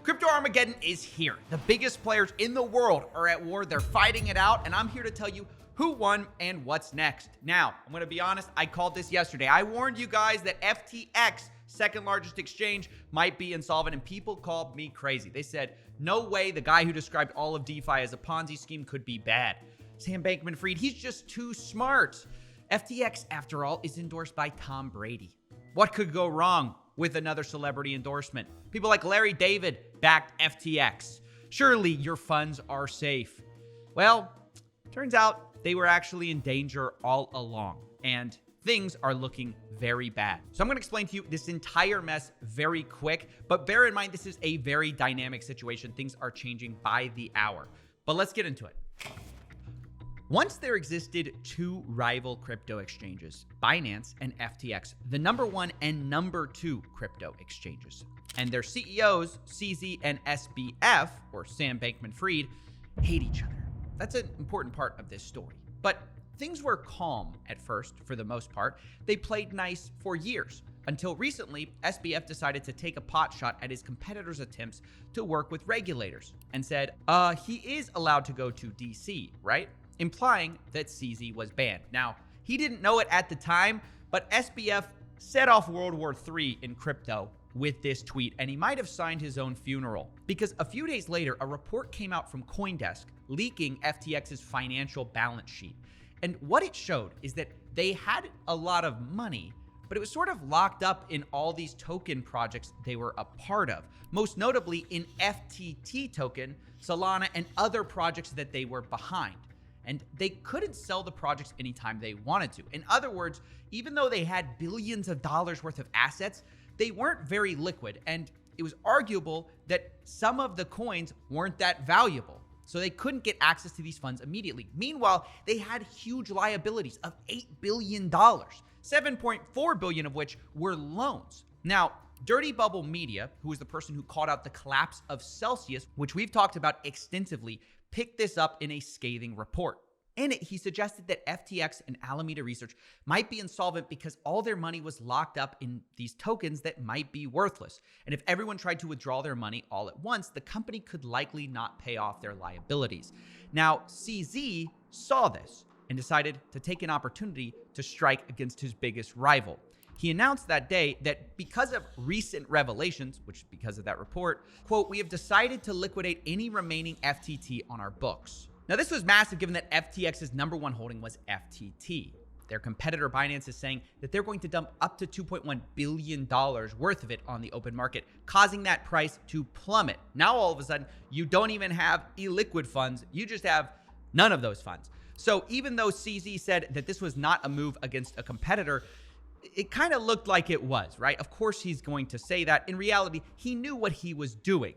Crypto Armageddon is here. The biggest players in the world are at war. They're fighting it out, and I'm here to tell you who won and what's next. Now, I'm going to be honest, I called this yesterday. I warned you guys that FTX, second largest exchange, might be insolvent, and people called me crazy. They said, no way the guy who described all of DeFi as a Ponzi scheme could be bad. Sam Bankman-Fried, he's just too smart. FTX, after all, is endorsed by Tom Brady. What could go wrong with another celebrity endorsement? People like Larry David backed FTX. Surely your funds are safe. Well, turns out they were actually in danger all along, and things are looking very bad. So I'm going to explain to you this entire mess very quick, but bear in mind this is a very dynamic situation. Things are changing by the hour. But let's get into it. Once there existed two rival crypto exchanges, Binance and FTX, the number one and number two crypto exchanges. And their CEOs, CZ and SBF, or Sam Bankman-Fried, hate each other. That's an important part of this story. But things were calm at first, for the most part. They played nice for years, until recently, SBF decided to take a pot shot at his competitors' attempts to work with regulators and said, he is allowed to go to DC, right? Implying that CZ was banned. Now, he didn't know it at the time, but SBF set off World War III in crypto with this tweet, and he might have signed his own funeral. Because a few days later, a report came out from CoinDesk leaking FTX's financial balance sheet. And what it showed is that they had a lot of money, but it was sort of locked up in all these token projects they were a part of, most notably in FTT token, Solana, and other projects that they were behind. And they couldn't sell the projects anytime they wanted to. In other words, even though they had billions of dollars worth of assets, they weren't very liquid, and it was arguable that some of the coins weren't that valuable. So they couldn't get access to these funds immediately. Meanwhile, they had huge liabilities of $8 billion, $7.4 billion of which were loans. Now, Dirty Bubble Media, who is the person who called out the collapse of Celsius, which we've talked about extensively, picked this up in a scathing report. In it, he suggested that FTX and Alameda Research might be insolvent because all their money was locked up in these tokens that might be worthless. And if everyone tried to withdraw their money all at once, the company could likely not pay off their liabilities. Now, CZ saw this and decided to take an opportunity to strike against his biggest rival. He announced that day that because of recent revelations, which because of that report, quote, we have decided to liquidate any remaining FTT on our books. Now, this was massive given that FTX's number one holding was FTT. Their competitor Binance is saying that they're going to dump up to $2.1 billion worth of it on the open market, causing that price to plummet. Now, all of a sudden, you don't even have illiquid funds. You just have none of those funds. So even though CZ said that this was not a move against a competitor, it kind of looked like it was, right? Of course, he's going to say that. In reality, he knew what he was doing.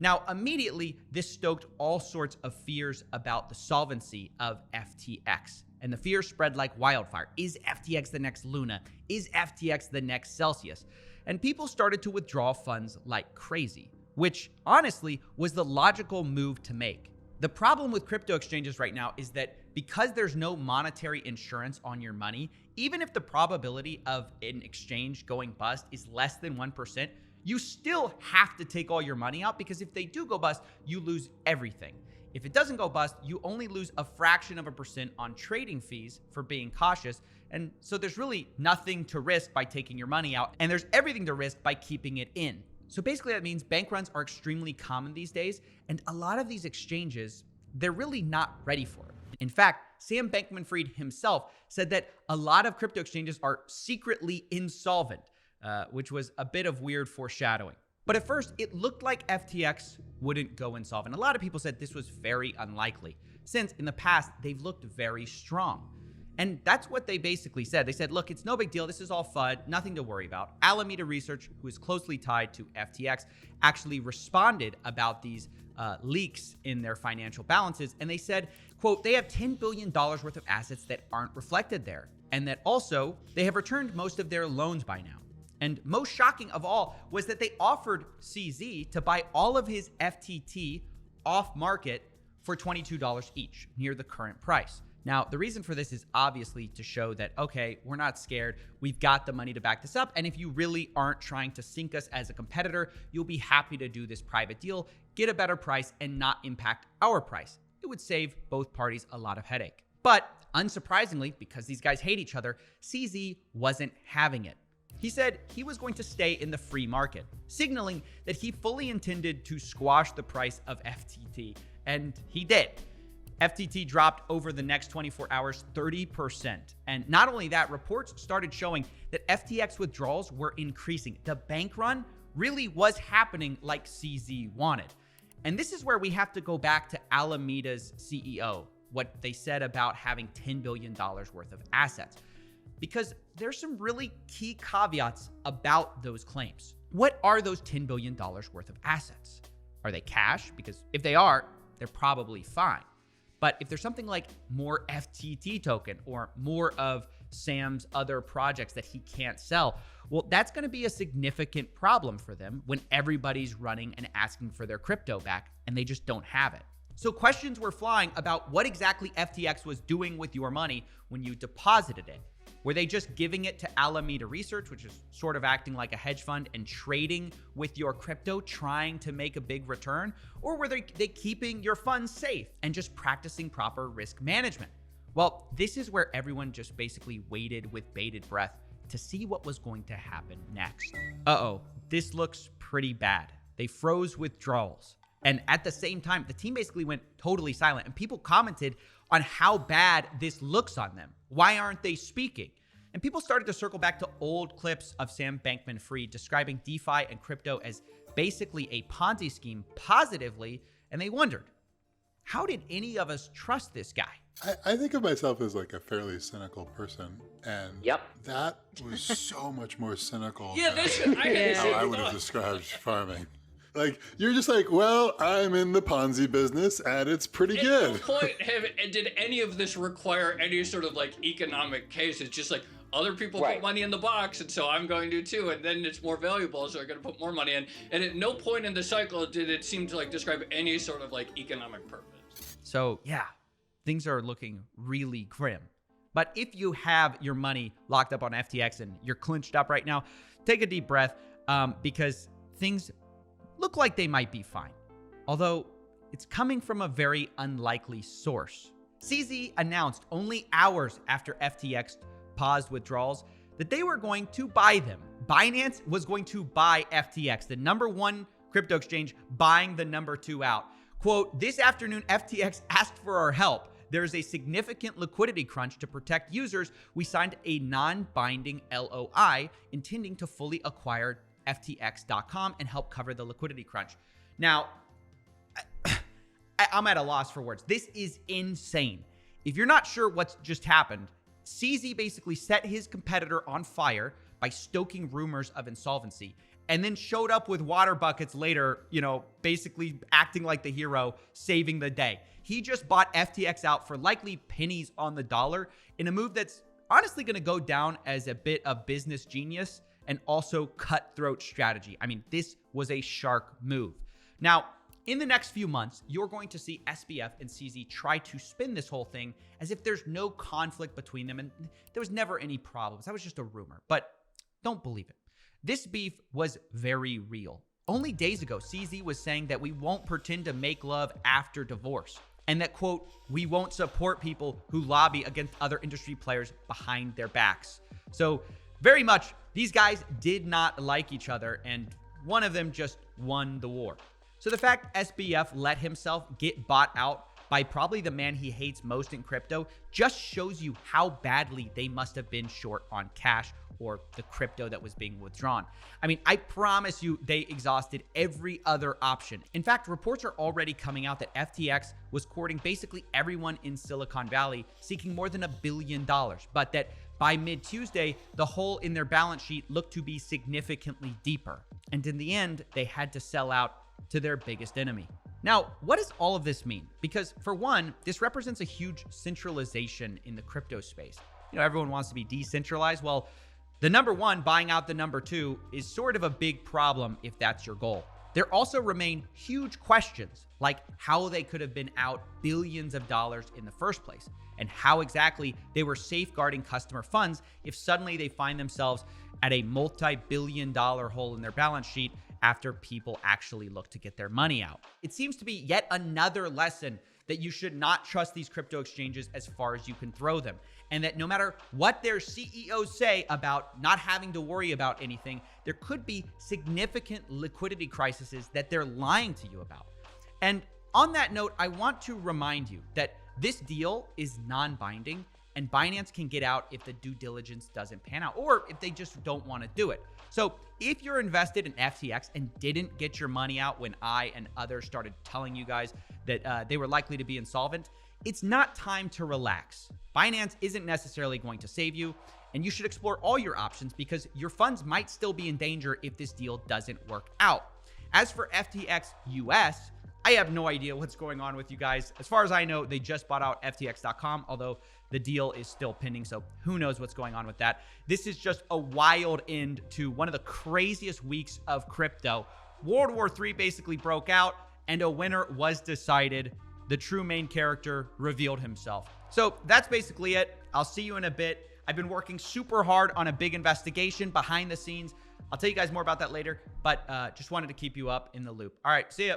Now, immediately, this stoked all sorts of fears about the solvency of FTX. And the fear spread like wildfire. Is FTX the next Luna? Is FTX the next Celsius? And people started to withdraw funds like crazy, which honestly was the logical move to make. The problem with crypto exchanges right now is that because there's no monetary insurance on your money, even if the probability of an exchange going bust is less than 1%, you still have to take all your money out, because if they do go bust, you lose everything. If it doesn't go bust, you only lose a fraction of a percent on trading fees for being cautious. And so there's really nothing to risk by taking your money out, and there's everything to risk by keeping it in. So basically that means bank runs are extremely common these days, and a lot of these exchanges, they're really not ready for it. In fact, Sam Bankman-Fried himself said that a lot of crypto exchanges are secretly insolvent, which was a bit of weird foreshadowing. But at first, it looked like FTX wouldn't go insolvent. A lot of people said this was very unlikely, since in the past, they've looked very strong. And that's what they basically said. They said, look, it's no big deal. This is all FUD, nothing to worry about. Alameda Research, who is closely tied to FTX, actually responded about these leaks in their financial balances. And they said, quote, they have $10 billion worth of assets that aren't reflected there. And that also, they have returned most of their loans by now. And most shocking of all was that they offered CZ to buy all of his FTT off market for $22 each, near the current price. Now, the reason for this is obviously to show that, okay, we're not scared. We've got the money to back this up. And if you really aren't trying to sink us as a competitor, you'll be happy to do this private deal, get a better price, and not impact our price. It would save both parties a lot of headache. But unsurprisingly, because these guys hate each other, CZ wasn't having it. He said he was going to stay in the free market, signaling that he fully intended to squash the price of FTT, and he did. FTT dropped over the next 24 hours 30%. And not only that, reports started showing that FTX withdrawals were increasing. The bank run really was happening like CZ wanted. And this is where we have to go back to Alameda's CEO, what they said about having $10 billion worth of assets, because there's some really key caveats about those claims. What are those $10 billion worth of assets? Are they cash? Because if they are, they're probably fine. But if there's something like more FTT token or more of Sam's other projects that he can't sell, well, that's going to be a significant problem for them when everybody's running and asking for their crypto back and they just don't have it. So questions were flying about what exactly FTX was doing with your money when you deposited it. Were they just giving it to Alameda Research, which is sort of acting like a hedge fund and trading with your crypto, trying to make a big return? Or were they keeping your funds safe and just practicing proper risk management? Well, this is where everyone just basically waited with bated breath to see what was going to happen next. Uh-oh, this looks pretty bad. They froze withdrawals. And at the same time, the team basically went totally silent, and people commented on how bad this looks on them. Why aren't they speaking? And people started to circle back to old clips of Sam Bankman-Fried describing DeFi and crypto as basically a Ponzi scheme positively, and they wondered, how did any of us trust this guy? I think of myself as like a fairly cynical person, and that was so much more cynical than how I would have described farming. Like, you're just like, well, I'm in the Ponzi business and it's pretty good. At no point did any of this require any sort of like economic case. It's just like other people put money in the box, and so I'm going to too, and then it's more valuable, so I'm going to put more money in. And at no point in the cycle did it seem to like describe any sort of like economic purpose. So yeah, things are looking really grim. But if you have your money locked up on FTX and you're clinched up right now, take a deep breath, because things look like they might be fine, although it's coming from a very unlikely source. CZ announced only hours after FTX paused withdrawals that they were going to buy them. Binance was going to buy FTX, the number one crypto exchange, buying the number two out. Quote, this afternoon, FTX asked for our help. There's a significant liquidity crunch to protect users. We signed a non-binding LOI intending to fully acquire FTX.com and help cover the liquidity crunch. Now, I'm at a loss for words. This is insane. If you're not sure what's just happened, CZ basically set his competitor on fire by stoking rumors of insolvency, and then showed up with water buckets later, basically acting like the hero, saving the day. He just bought FTX out for likely pennies on the dollar in a move that's honestly going to go down as a bit of business genius and also cutthroat strategy. I mean, this was a shark move. Now, in the next few months, you're going to see SBF and CZ try to spin this whole thing as if there's no conflict between them and there was never any problems. That was just a rumor, but don't believe it. This beef was very real. Only days ago, CZ was saying that we won't pretend to make love after divorce, and that, quote, we won't support people who lobby against other industry players behind their backs. So very much, these guys did not like each other, and one of them just won the war. So the fact SBF let himself get bought out by probably the man he hates most in crypto just shows you how badly they must have been short on cash or the crypto that was being withdrawn. I mean, I promise you they exhausted every other option. In fact, reports are already coming out that FTX was courting basically everyone in Silicon Valley, seeking more than $1 billion, but that by mid-Tuesday, the hole in their balance sheet looked to be significantly deeper. And in the end, they had to sell out to their biggest enemy. Now, what does all of this mean? Because for one, this represents a huge centralization in the crypto space. Everyone wants to be decentralized. Well, the number one buying out the number two is sort of a big problem if that's your goal. There also remain huge questions like how they could have been out billions of dollars in the first place, and how exactly they were safeguarding customer funds if suddenly they find themselves at a multi-billion-dollar hole in their balance sheet after people actually look to get their money out. It seems to be yet another lesson that you should not trust these crypto exchanges as far as you can throw them, and that no matter what their CEOs say about not having to worry about anything, there could be significant liquidity crises that they're lying to you about. And on that note, I want to remind you that this deal is non-binding, and Binance can get out if the due diligence doesn't pan out, or if they just don't want to do it. So if you're invested in FTX and didn't get your money out when I and others started telling you guys that they were likely to be insolvent, it's not time to relax. Binance isn't necessarily going to save you, and you should explore all your options because your funds might still be in danger if this deal doesn't work out. As for FTX US, I have no idea what's going on with you guys. As far as I know, they just bought out FTX.com, although the deal is still pending, so who knows what's going on with that. This is just a wild end to one of the craziest weeks of crypto. World War III basically broke out, and a winner was decided. The true main character revealed himself. So that's basically it. I'll see you in a bit. I've been working super hard on a big investigation behind the scenes. I'll tell you guys more about that later, but just wanted to keep you up in the loop. All right, see ya.